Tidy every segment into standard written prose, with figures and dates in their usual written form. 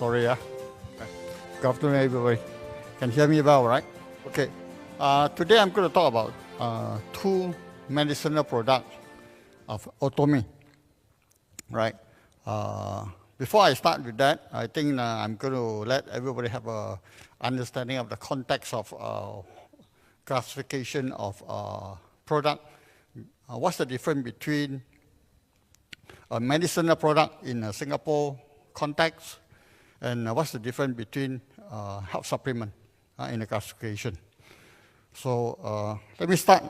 Sorry, yeah. Okay. Good afternoon, everybody. Can hear me well, right? Okay. Today I'm going to talk about two medicinal products of Atomy, right? Before I start with that, I think I'm going to let everybody have a understanding of the context of classification of product. What's the difference between a medicinal product in a Singapore context, and what's the difference between health supplement in the classification. So let me start.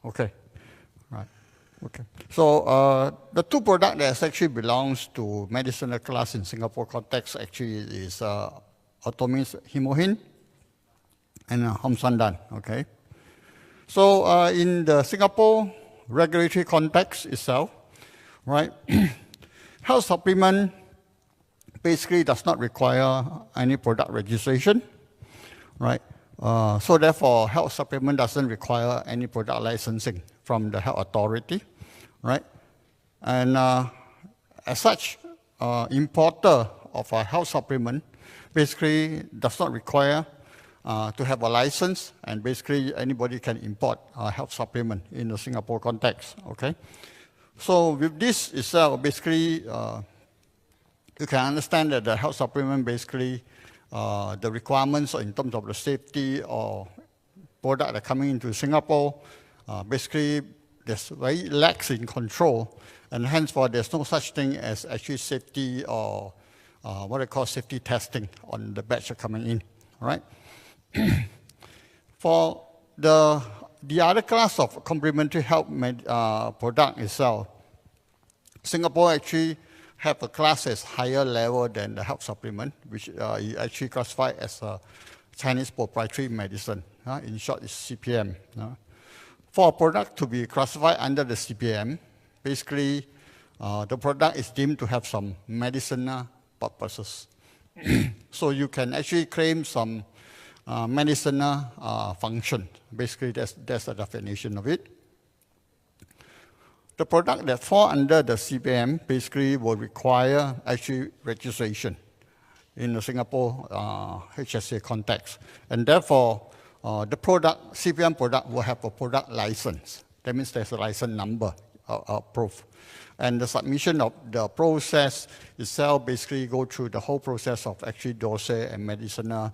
Okay, right. Okay. So the two products that actually belongs to medicinal class in Singapore context actually is Atomy's Hemohin and Homsandan. Okay. So in the Singapore regulatory context itself, right, health supplement basically does not require any product registration, right? So therefore, health supplement doesn't require any product licensing from the health authority, right? And as such, importer of a health supplement basically does not require to have a license, and basically anybody can import a health supplement in the Singapore context, okay? So with this itself, basically, you can understand that the health supplement basically the requirements in terms of the safety or product that are coming into Singapore, basically there's very lax in control, and henceforth there's no such thing as actually safety or what I call safety testing on the batch coming in, all right? For the other class of complementary health product itself, Singapore actually have a class that's higher level than the health supplement, which is actually classified as a Chinese proprietary medicine. In short, it's CPM. For a product to be classified under the CPM, basically the product is deemed to have some medicinal purposes. So you can actually claim some medicinal function. Basically, that's the definition of it. The product that fall under the CPM basically will require actually registration in the Singapore HSA context. And therefore, the product, CPM product, will have a product license. That means there's a license number approved. And the submission of the process itself basically go through the whole process of actually dossier and medicinal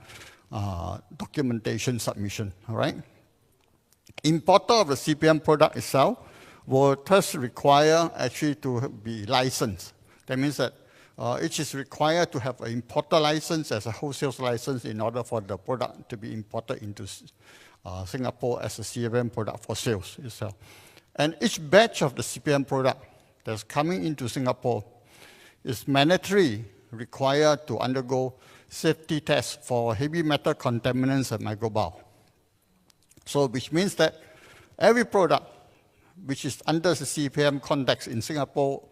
documentation submission, all right? Importer of the CPM product itself will thus require actually to be licensed. That means that it is required to have an importer license as a wholesale license in order for the product to be imported into Singapore as a CPM product for sales itself. And each batch of the CPM product that's coming into Singapore is mandatory required to undergo safety tests for heavy metal contaminants and microbial. So which means that every product which is under the CPM context in Singapore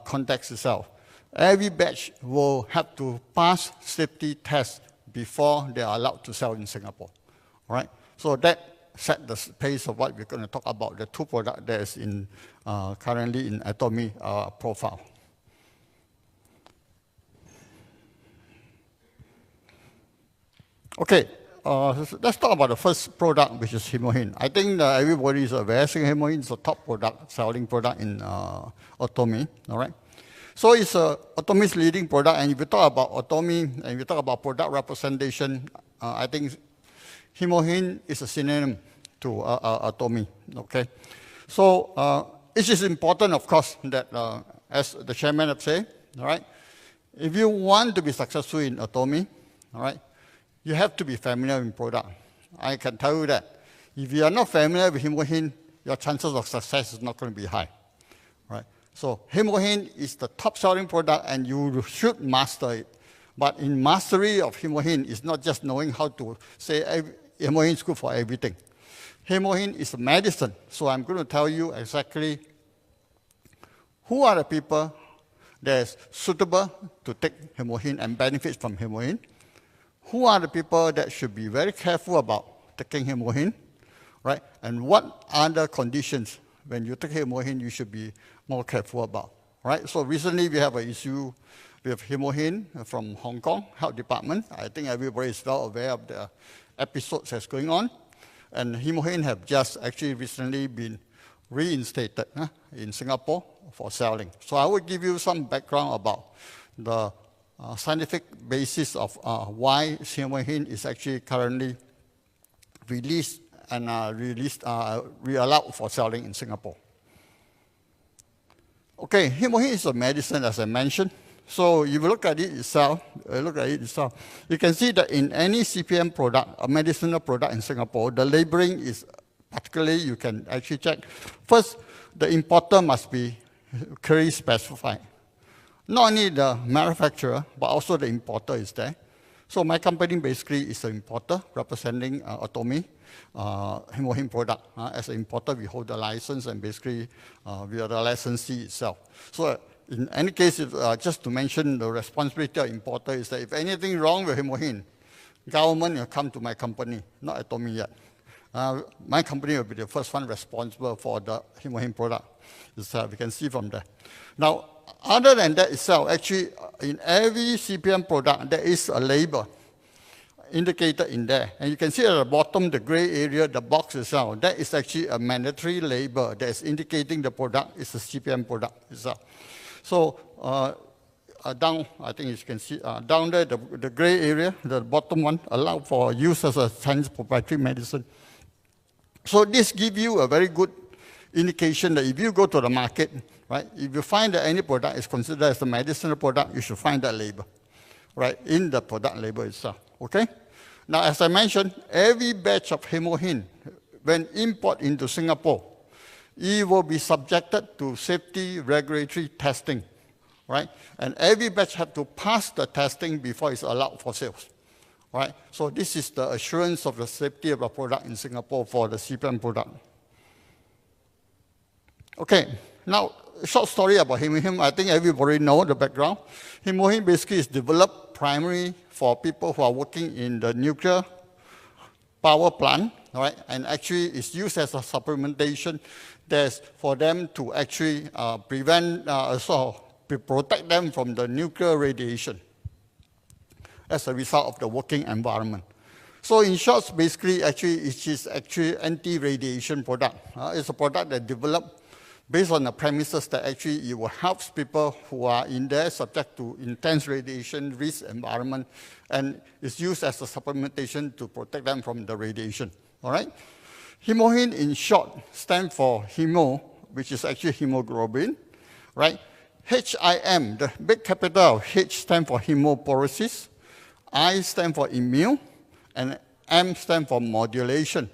context itself, every batch will have to pass safety tests before they are allowed to sell in Singapore, all right? So that set the pace of what we're going to talk about, the two products that is in, currently in Atomy profile. Okay. Let's talk about the first product, which is Hemohin. I think everybody is aware Hemohin is the top product, selling product in Atomy, all right? So it's Atomy's leading product, and if you talk about Atomy, and if you talk about product representation, I think Hemohin is a synonym to Atomy, okay? So it is important, of course, that as the chairman have said, all right, if you want to be successful in Atomy, all right, you have to be familiar with product. I can tell you that. If you are not familiar with Hemohin, your chances of success is not going to be high, right? So Hemohin is the top selling product, and you should master it. But in mastery of Hemohin, it's not just knowing how to say Hemohin is good for everything. Hemohin is a medicine, so I'm going to tell you exactly who are the people that is suitable to take Hemohin and benefit from Hemohin, who are the people that should be very careful about taking hemohin, right? And what other conditions when you take hemohin you should be more careful about, right? So recently we have an issue with hemohin from Hong Kong Health Department. I think everybody is well aware of the episodes that's going on. And hemohin have just actually recently been reinstated in Singapore for selling. So I will give you some background about the scientific basis of why hemohin is actually currently released and re-allowed for selling in Singapore. Okay, hemohin is a medicine, as I mentioned. So if you look at it itself, you can see that in any CPM product, a medicinal product in Singapore, the labeling is particularly, you can actually check. First, the importer must be clearly specified. Not only the manufacturer, but also the importer is there. So my company basically is an importer representing Atomy hemohin product. As an importer, we hold the license, and basically we are the licensee itself. So in any case, just to mention, the responsibility of importer is that if anything wrong with hemohin, government will come to my company, not Atomy yet. My company will be the first one responsible for the hemohin product. We can see from there. Now, other than that itself, actually, in every CPM product, there is a label indicated in there. And you can see at the bottom, the gray area, the box itself, that is actually a mandatory label that is indicating the product is a CPM product itself. So down, I think you can see, down there, the gray area, the bottom one, allowed for use as a science proprietary medicine. So this gives you a very good indication that if you go to the market, right, if you find that any product is considered as a medicinal product, you should find that label, right, in the product label itself, okay? Now, as I mentioned, every batch of hemohin, when imported into Singapore, it will be subjected to safety regulatory testing, right? And every batch has to pass the testing before it's allowed for sales, right? So this is the assurance of the safety of the product in Singapore for the CPM product. Okay, now, a short story about hemohin. I think everybody knows the background. Hemohin basically is developed primarily for people who are working in the nuclear power plant, right? And actually it's used as a supplementation that's for them to actually protect them from the nuclear radiation as a result of the working environment. So in short, basically, actually, it is actually anti-radiation product. It's a product that developed based on the premises that actually it will help people who are in there subject to intense radiation risk environment, and it's used as a supplementation to protect them from the radiation, all right? Hemohin, in short, stands for hemo, which is actually hemoglobin, right? HIM, the big capital of H stands for hemoporosis, I stands for immune, and M stands for modulation.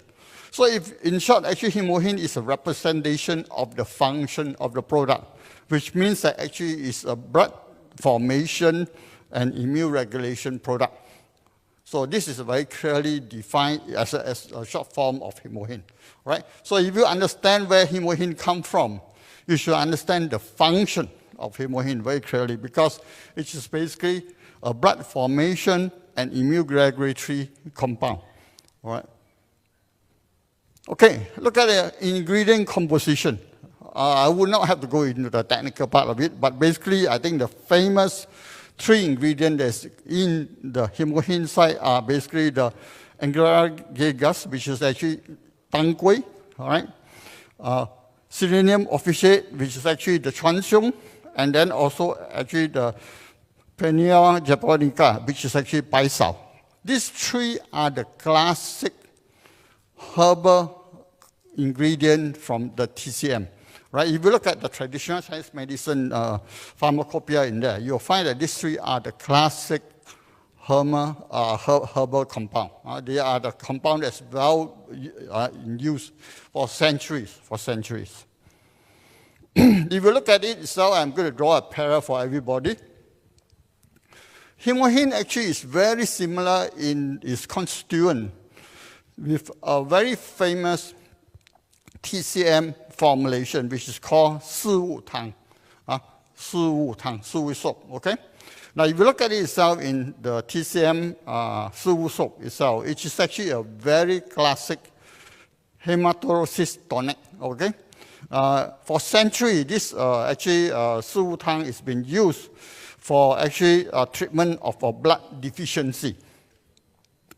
So if, in short, actually hemohin is a representation of the function of the product, which means that actually it's a blood formation and immune regulation product. So this is very clearly defined as a short form of hemohin, right? So if you understand where hemohin comes from, you should understand the function of hemohin very clearly, because it is basically a blood formation and immune regulatory compound, all right? Okay, look at the ingredient composition. I would not have to go into the technical part of it, but basically I think the famous 3 ingredients that's in the hemohin side are basically the agaricus, which is actually tang gui, all right? Selenium officinae, which is actually the chuanxiong, and then also actually the Peonia japonica, which is actually paisao. These 3 are the classic herbal ingredient from the TCM, right? If you look at the traditional Chinese medicine pharmacopoeia in there, you'll find that these 3 are the classic herbal compound. They are the compound that's well in use for centuries, If you look at it itself, I'm going to draw a parallel for everybody. Hemohin actually is very similar in its constituent with a very famous TCM formulation, which is called 四物汤, 四物汤, 四味 soap, okay? Now, if you look at it itself in the TCM Suwu soap itself, it is actually a very classic hematorosis tonic, okay? For centuries, this Suwu Tang has been used for actually treatment of a blood deficiency,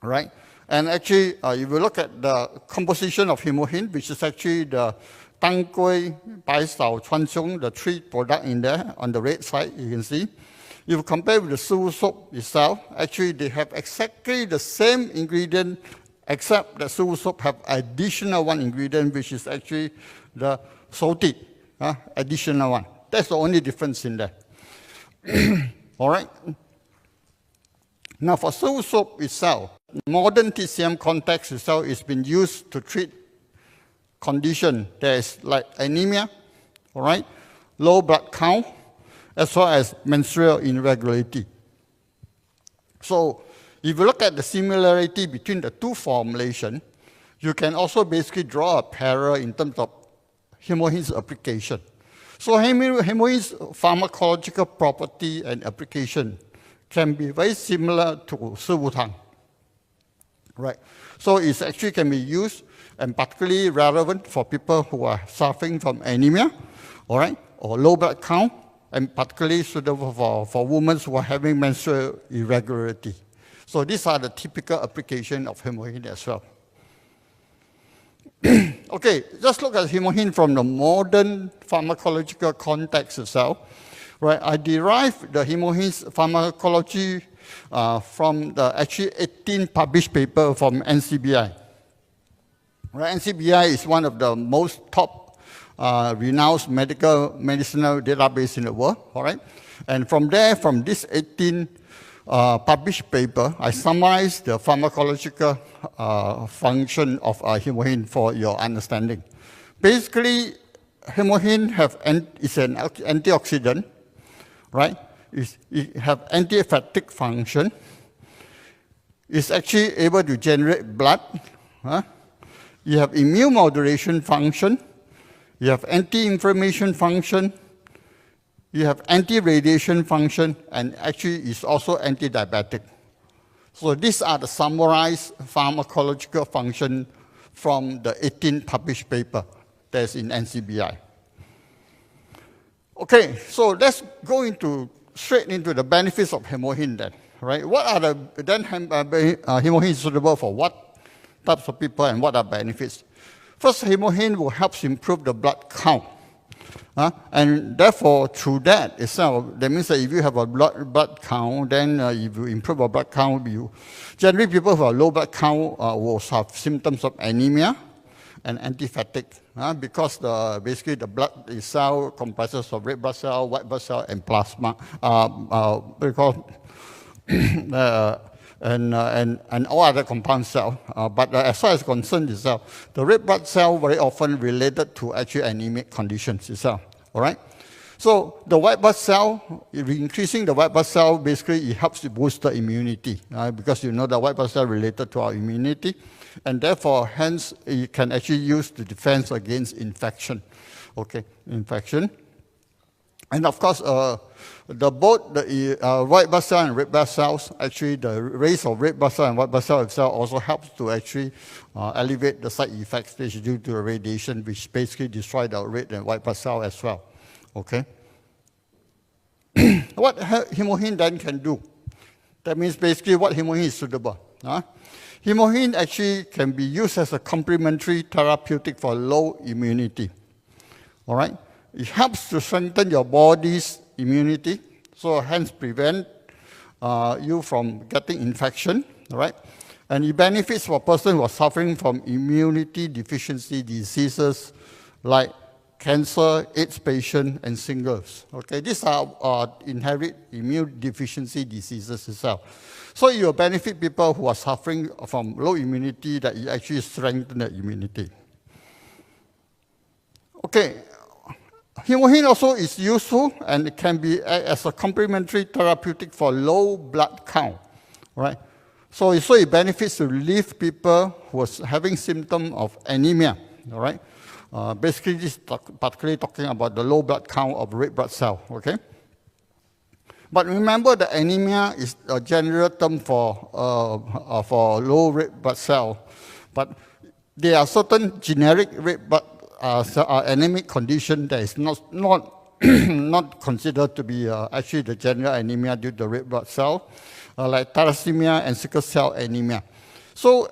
right? And actually, if you look at the composition of hemohin, which is actually the Tang Gui, Bai Sao, Chuan Xiong, the three products in there on the red side, you can see. If you compare with the Suwu soap itself, actually they have exactly the same ingredient, except the Suwu soap have additional one ingredient, which is actually the salted, additional one. That's the only difference in there. All right. Now for Suwu soap itself, modern TCM context itself has been used to treat condition that is like anemia, all right, low blood count, as well as menstrual irregularity. So if you look at the similarity between the two formulations, you can also basically draw a parallel in terms of hemohin's application. So hemohin's pharmacological property and application can be very similar to Suwu Tang, right? So it actually can be used and particularly relevant for people who are suffering from anemia, all right, or low blood count, and particularly suitable for women who are having menstrual irregularity. So these are the typical application of hemohin as well. Okay, just look at hemohin from the modern pharmacological context itself. Right, I derived the hemohin's pharmacology from the actually 18 published paper from NCBI. Right, NCBI is one of the most top renowned medicinal database in the world. All right, and from there, from this 18 published paper, I summarized the pharmacological function of hemohin for your understanding. Basically, hemohin is an antioxidant, right? It have anti-fatigue function. It's actually able to generate blood. You have immune modulation function. You have anti-inflammation function. You have anti-radiation function, and actually it's also anti-diabetic. So these are the summarized pharmacological function from the 18 published paper that's in NCBI. Okay, so let's go straight into the benefits of hemohin then, right? What are hemohin is suitable for what types of people and what are benefits? First, hemohin will help improve the blood count. And therefore, through that itself, that means that if you have a blood count, then if you improve your blood count, generally people who have low blood count will have symptoms of anemia and anti-fatigue, because basically the blood itself comprises of red blood cell, white blood cell, and plasma, and all other compound cells. But as far as concerned itself, the red blood cell very often related to actually anemic conditions itself. All right. So the white blood cell, increasing the white blood cell, basically it helps to boost the immunity, because you know the white blood cell related to our immunity, and therefore, hence, it can actually use to defense against infection. Okay, infection. And of course, both the white blood cell and red blood cells, actually the raise of red blood cell and white blood cell itself also helps to actually alleviate the side effects due to the radiation, which basically destroy the red and white blood cell as well. Okay. What hemohin then can do? That means basically what hemohin is suitable. Hemohin actually can be used as a complementary therapeutic for low immunity. All right. It helps to strengthen your body's immunity, so hence prevent you from getting infection, right? And it benefits for a person who are suffering from immunity deficiency diseases like cancer, AIDS patient, and singles. Okay, these are inherent immune deficiency diseases itself. So you will benefit people who are suffering from low immunity, that you actually strengthen the immunity. Okay. Hemohin also is useful and it can be as a complementary therapeutic for low blood count, right? So it benefits to relieve people who are having symptoms of anemia, all right? Basically, this is particularly talking about the low blood count of red blood cell, okay? But remember, the anemia is a general term for low red blood cell. But there are certain generic red blood anemic condition that is not not considered to be actually the general anemia due to red blood cell, like thalassemia and sickle cell anemia. So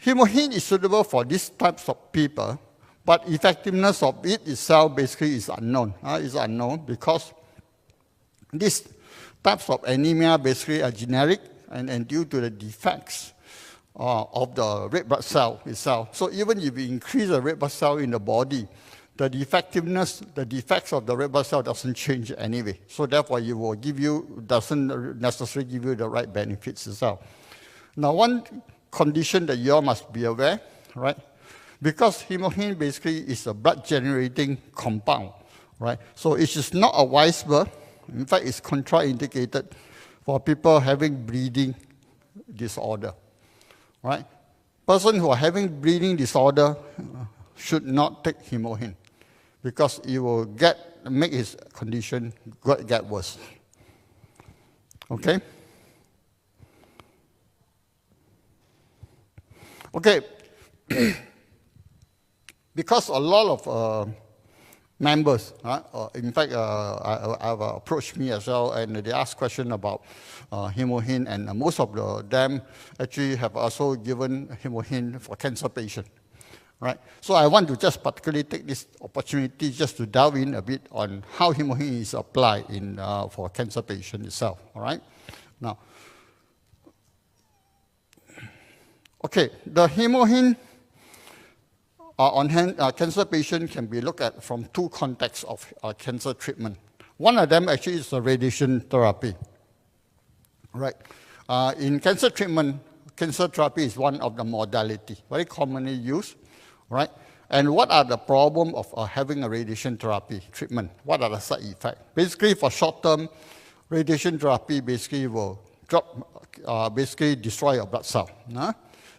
hemohin is suitable for these types of people, but effectiveness of it itself basically is unknown. It's unknown because these types of anemia basically are generic and due to the defects of the red blood cell itself. So even if you increase the red blood cell in the body, the effectiveness, the defects of the red blood cell doesn't change anyway. So therefore, doesn't necessarily give you the right benefits itself. Now, one condition that you all must be aware, right? Because hemohin basically is a blood-generating compound, right? So it is not a wise bird. In fact, it's contraindicated for people having bleeding disorder, right? Person who are having bleeding disorder should not take hemohin because it will make his condition get worse. Okay? Okay. Because a lot of members, in fact, have approached me as well, and they ask questions about hemohin, and most of them actually have also given hemohin for cancer patients. Right? So I want to just particularly take this opportunity just to delve in a bit on how hemohin is applied for cancer patient itself. All right? Now, okay, the hemohin on hand cancer patient can be looked at from two contexts of cancer treatment. One of them actually is the radiation therapy. Right? In cancer treatment, cancer therapy is one of the modalities very commonly used. Right? And what are the problems of having a radiation therapy treatment? What are the side effects? Basically, for short-term, radiation therapy basically will basically destroy your blood cell.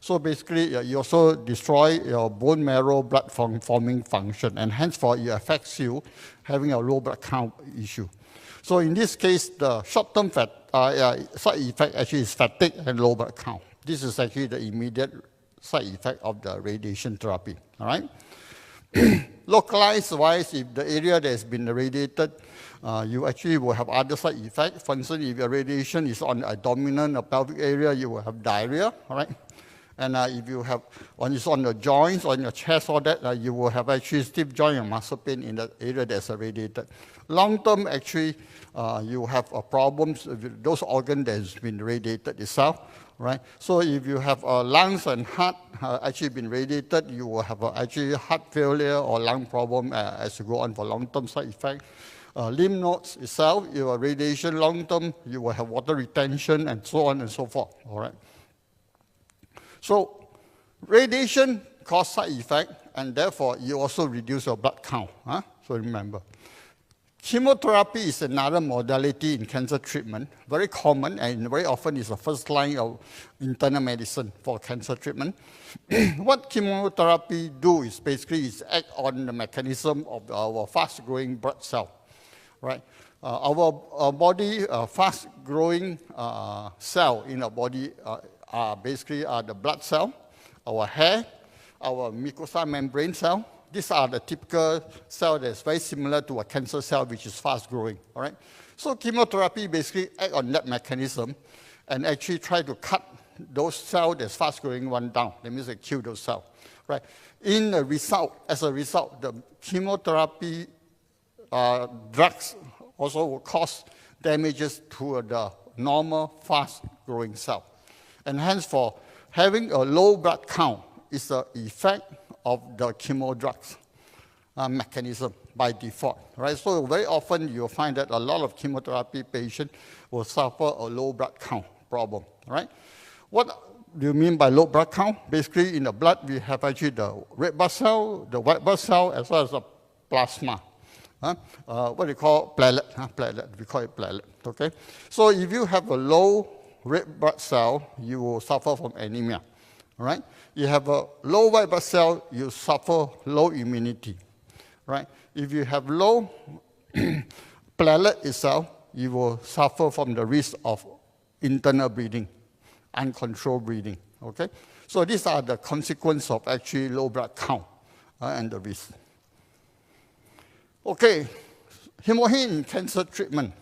So basically, you also destroy your bone marrow blood forming function, and henceforth, it affects you having a low blood count issue. So in this case, the short-term side effect actually is fatigue and low blood count. This is actually the immediate side effect of the radiation therapy, all right? Localized-wise, if the area that has been radiated, you actually will have other side effects. For instance, if your radiation is on the abdominal or pelvic area, you will have diarrhea, all right? And if you have, when it's on the joints, on your chest, all that, you will have actually stiff joint and muscle pain in the area that's radiated. Long-term, actually, you have problems with those organs that has been radiated itself. Right? So if you have lungs and heart actually been radiated, you will have actually heart failure or lung problem as you go on for long-term side effect. Lymph nodes itself, your radiation long-term, you will have water retention and so on and so forth. All right. So radiation causes side effect, and therefore you also reduce your blood count. So remember. Chemotherapy is another modality in cancer treatment, very common and very often is the first line of internal medicine for cancer treatment. What chemotherapy do is basically act on the mechanism of our fast-growing blood cell, right? Our body fast-growing cell in our body are basically the blood cell, our hair, our mucosal membrane cell. These are the typical cell that's very similar to a cancer cell, which is fast-growing, all right? So chemotherapy basically acts on that mechanism and actually try to cut those cells that's fast-growing one down. That means they kill those cells, right? As a result, the chemotherapy drugs also will cause damages to the normal fast-growing cell. And hence, for having a low blood count is the effect of the chemo drugs mechanism by default, right? So very often you'll find that a lot of chemotherapy patients will suffer a low blood count problem, right? What do you mean by low blood count? Basically, in the blood, we have actually the red blood cell, the white blood cell, as well as the plasma. What do you call platelet? Platelet, we call it platelet, okay? So if you have a low red blood cell, you will suffer from anemia, all right? You have a low white blood cell, you suffer low immunity, right? If you have low platelet itself, you will suffer from the risk of internal bleeding, uncontrolled bleeding, okay? So these are the consequences of actually low blood count and the risk. Okay, hemohin in cancer treatment.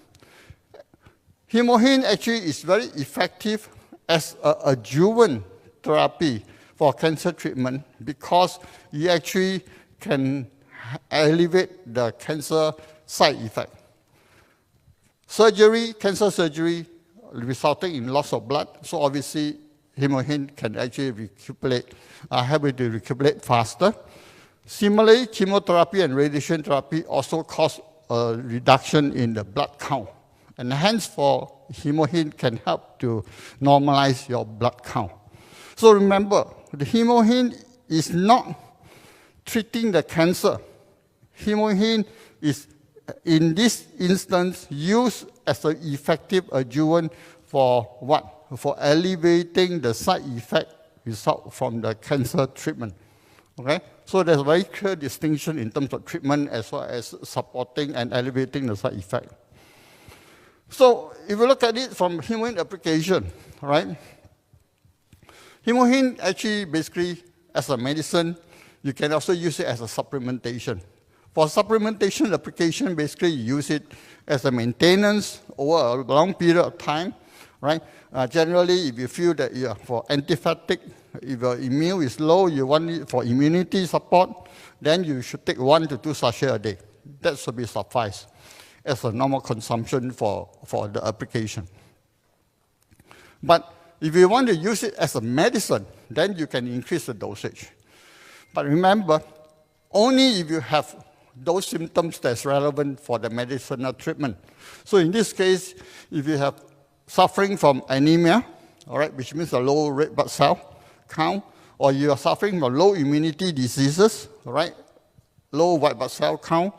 Hemohin actually is very effective as an adjuvant therapy for cancer treatment because it actually can alleviate the cancer side effect. Surgery, cancer surgery, resulting in loss of blood, so obviously hemohin can actually help it to recuperate faster. Similarly, chemotherapy and radiation therapy also cause a reduction in the blood count. And hence, hemohin can help to normalize your blood count. So remember, the hemohin is not treating the cancer. Hemohin is, in this instance, used as an effective adjuvant for what? For alleviating the side effect result from the cancer treatment. Okay? So there's a very clear distinction in terms of treatment as well as supporting and alleviating the side effect. So if you look at it from hemohin application, right? Hemohin actually basically as a medicine, you can also use it as a supplementation. For supplementation application, basically you use it as a maintenance over a long period of time, right? Generally, if you feel that for antiphatic, if your immune is low, you want it for immunity support, then you should take 1 to 2 sachets a day. That should be suffice as a normal consumption for the application. But if you want to use it as a medicine, then you can increase the dosage. But remember, only if you have those symptoms that's relevant for the medicinal treatment. So in this case, if you have suffering from anemia, all right, which means a low red blood cell count, or you are suffering from low immunity diseases, all right, low white blood cell count,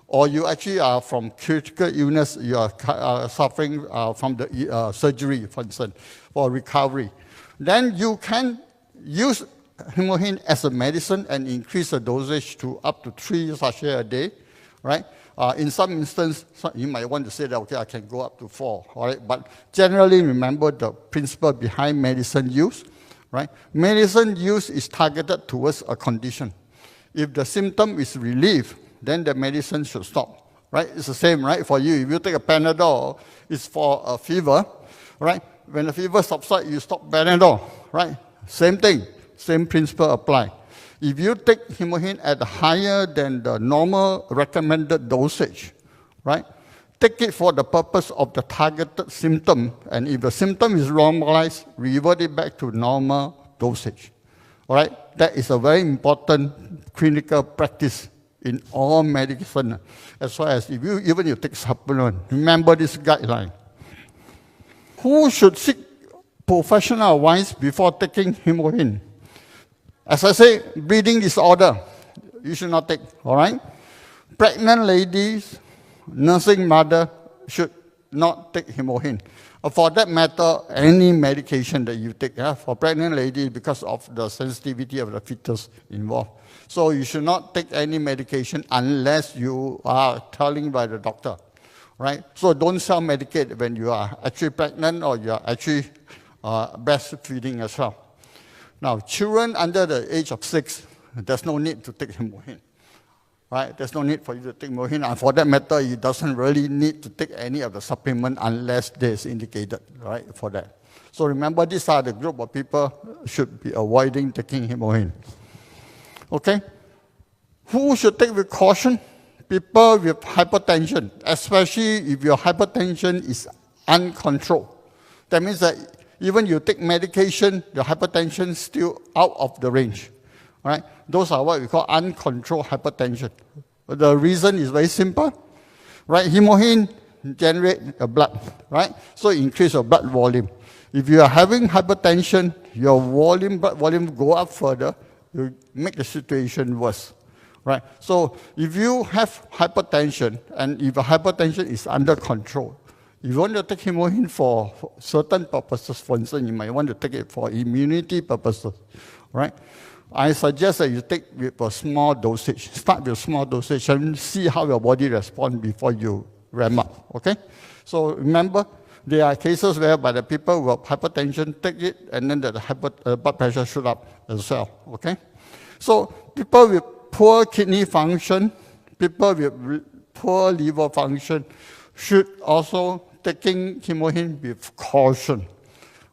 or you actually are from critical illness, you are suffering from the surgery, for instance, for recovery, then you can use hemohin as a medicine and increase the dosage to up to 3 sachets a day, right? In some instances, you might want to say that, okay, I can go up to 4, all right? But generally, remember the principle behind medicine use, right? Medicine use is targeted towards a condition. If the symptom is relieved, then the medicine should stop, right? It's the same, right? For you, if you take a Panadol, it's for a fever, right? When the fever subsides, you stop Panadol, right? Same thing, same principle apply. If you take hemohin at higher than the normal recommended dosage, right? Take it for the purpose of the targeted symptom, and if the symptom is normalized, revert it back to normal dosage, all right? That is a very important clinical practice in all medicine, as well as if you take supplement. Remember this guideline. Who should seek professional advice before taking hemohin? As I say, bleeding disorder, you should not take, all right? Pregnant ladies, nursing mother should not take hemohin. For that matter, any medication that you take for pregnant ladies because of the sensitivity of the fetus involved. So you should not take any medication unless you are telling by the doctor, right? So don't self-medicate when you are actually pregnant or you are actually breastfeeding as well. Now, children under the age of 6, there's no need to take hemohin, right? There's no need for you to take hemohin. And for that matter, it doesn't really need to take any of the supplement unless there's indicated, right, for that. So remember, these are the group of people should be avoiding taking hemohin. Okay? Who should take with caution? People with hypertension, especially if your hypertension is uncontrolled. That means that even you take medication, the hypertension is still out of the range. Right? Those are what we call uncontrolled hypertension. The reason is very simple. Right? Hemohin generates blood. Right? So increase your blood volume. If you are having hypertension, your blood volume go up further, you make the situation worse. Right? So if you have hypertension, and if the hypertension is under control, if you want to take hemohin for certain purposes, for instance, you might want to take it for immunity purposes, right? I suggest that you take with a small dosage. Start with small dosage and see how your body responds before you ramp up, okay? So remember, there are cases whereby the people with hypertension take it and then the blood pressure shoot up as well, okay? So people with poor kidney function, people with poor liver function should also taking hemohin with caution,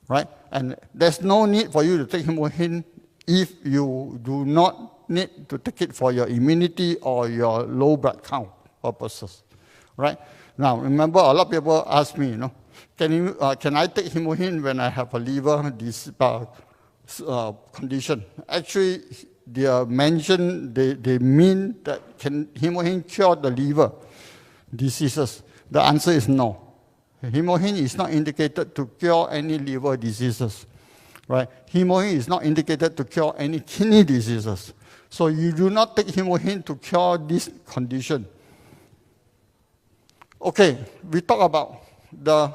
right? And there's no need for you to take hemohin if you do not need to take it for your immunity or your low blood count purposes, right? Now, remember, a lot of people ask me, can I take hemohin when I have a liver condition? Actually, they mean that can hemohin cure the liver diseases? The answer is no. Hemohin is not indicated to cure any liver diseases, right? Hemohin is not indicated to cure any kidney diseases. So you do not take hemohin to cure this condition. Okay, we talk about the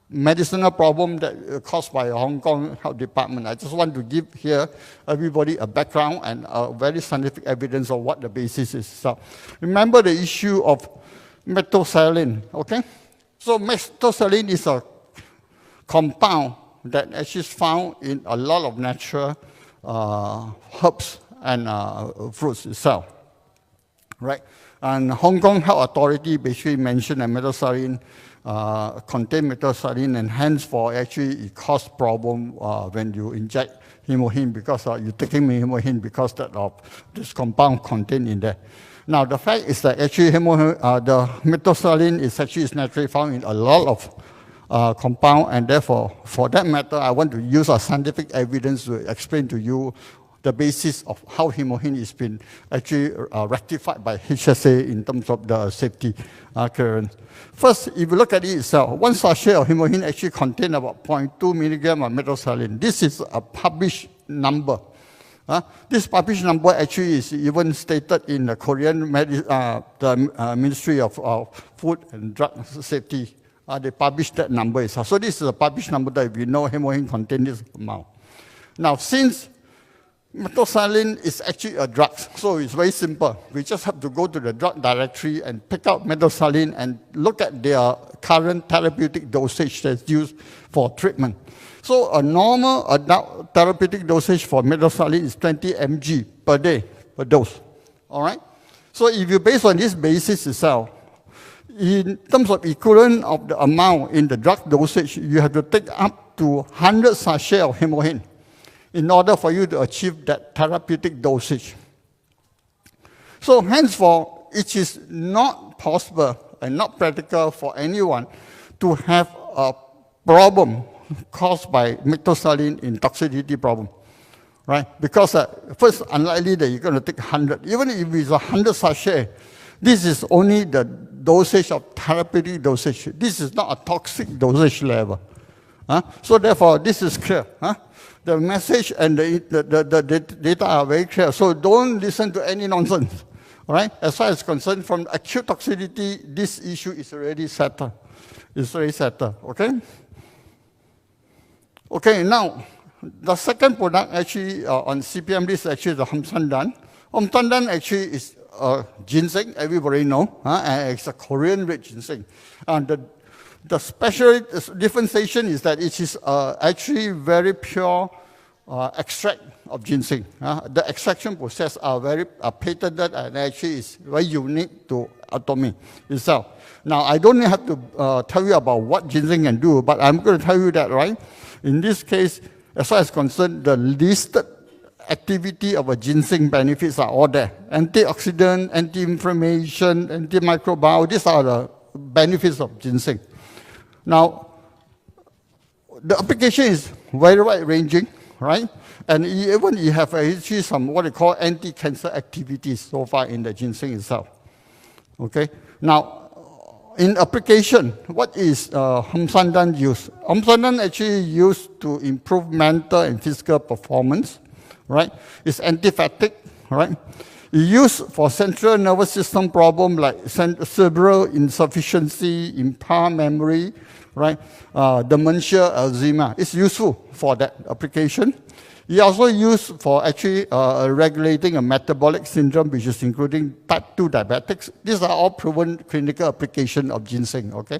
medicinal problem that caused by Hong Kong Health Department. I just want to give here everybody a background and a very scientific evidence of what the basis is. So remember the issue of methicillin, okay? So methicillin is a compound that actually is found in a lot of natural herbs and fruits itself, right? And Hong Kong Health Authority basically mentioned that methicillin contain methicillin, and hence for actually it cause problem when you inject hemohin because you're taking hemohin because of this compound contained in there. Now the fact is that actually the methicillin is naturally found in a lot of compound, and therefore for that matter I want to use a scientific evidence to explain to you the basis of how hemohin has been actually rectified by HSA in terms of the safety clearance. First, if you look at it itself, one sachet of hemohin actually contains about 0.2 milligram of methicillin. This is a published number. This published number actually is even stated in the Korean Ministry of Food and Drug Safety. They published that number itself. So this is a published number that we know hemohin contains this amount. Now, since methicillin is actually a drug, so it's very simple. We just have to go to the drug directory and pick out methicillin and look at their current therapeutic dosage that's used for treatment. So a normal adult therapeutic dosage for methicillin is 20 mg per day per dose, all right? So if you base on this basis itself, in terms of equivalent of the amount in the drug dosage, you have to take up to 100 sachets of hemohin in order for you to achieve that therapeutic dosage. So henceforth, it is not possible and not practical for anyone to have a problem caused by methicillin in toxicity problem, right? Because first, unlikely that you're going to take 100. Even if it's 100 sachet, this is only the dosage of therapeutic dosage. This is not a toxic dosage level. So therefore, this is clear. The message and the data are very clear. So don't listen to any nonsense. All right? As far as concerned, from acute toxicity, this issue is already settled. It's already settled. Okay? Okay, now, the second product actually on CPM list is actually the Homsandan. Homsandan actually is ginseng, everybody know, and it's a Korean red ginseng. And the special differentiation is that it is actually very pure extract of ginseng. The extraction process are very patented and actually is very unique to Atomy itself. Now, I don't have to tell you about what ginseng can do, but I'm going to tell you that, right? In this case, as far as concerned, the listed activity of a ginseng benefits are all there. Antioxidant, anti-inflammation, antimicrobial, these are the benefits of ginseng. Now, the application is very wide-ranging, right? And even you have actually some what they call anti-cancer activities so far in the ginseng itself. Okay? Now, in application, what is Homsandan used? Homsandan actually used to improve mental and physical performance, right? It's anti-fatigue, right? It's used for central nervous system problem like cerebral insufficiency, impaired memory, right? Dementia, Alzheimer. It's useful for that application. It also used for actually regulating a metabolic syndrome, which is including type 2 diabetics. These are all proven clinical application of ginseng, okay?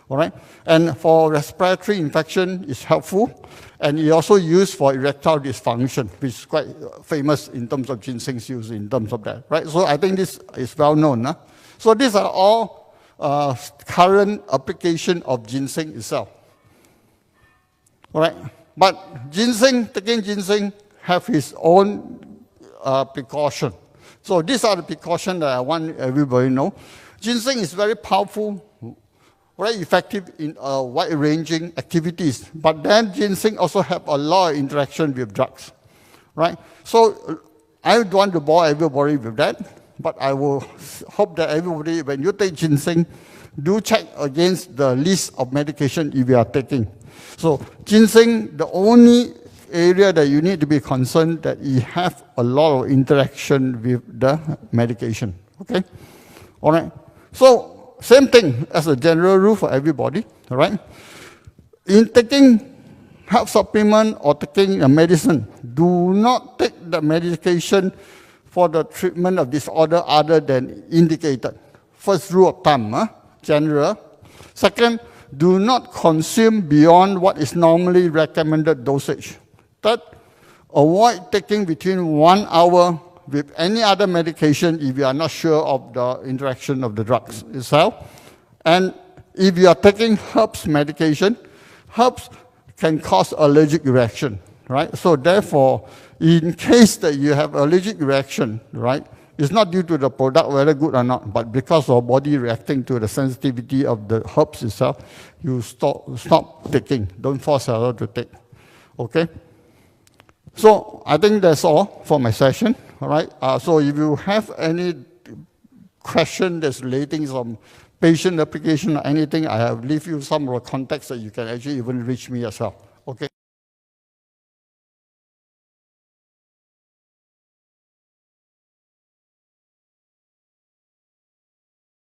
All right? And for respiratory infection, it's helpful. And it also used for erectile dysfunction, which is quite famous in terms of ginseng's use in terms of that, right? So I think this is well known. Huh? So these are all current application of ginseng itself. All right? But ginseng, taking ginseng, have its own precaution. So these are the precautions that I want everybody to know. Ginseng is very powerful, very effective in wide-ranging activities. But then ginseng also have a lot of interaction with drugs, right? So I don't want to bore everybody with that, but I will hope that everybody, when you take ginseng, do check against the list of medication if you are taking. So ginseng, the only area that you need to be concerned that you have a lot of interaction with the medication, okay? All right, so same thing as a general rule for everybody, all right? In taking health supplement or taking a medicine, do not take the medication for the treatment of disorder other than indicated. First rule of thumb, general. Second, do not consume beyond what is normally recommended dosage. Third, avoid taking between 1 hour with any other medication if you are not sure of the interaction of the drugs itself. And if you are taking herbs medication, herbs can cause allergic reaction, right? So therefore, in case that you have allergic reaction, right, it's not due to the product, whether good or not, but because of body reacting to the sensitivity of the herbs itself, you stop taking. Don't force yourself to take, okay? So I think that's all for my session, all right? So if you have any question that's relating some patient application or anything, I have leave you some context that you can actually even reach me as well, okay?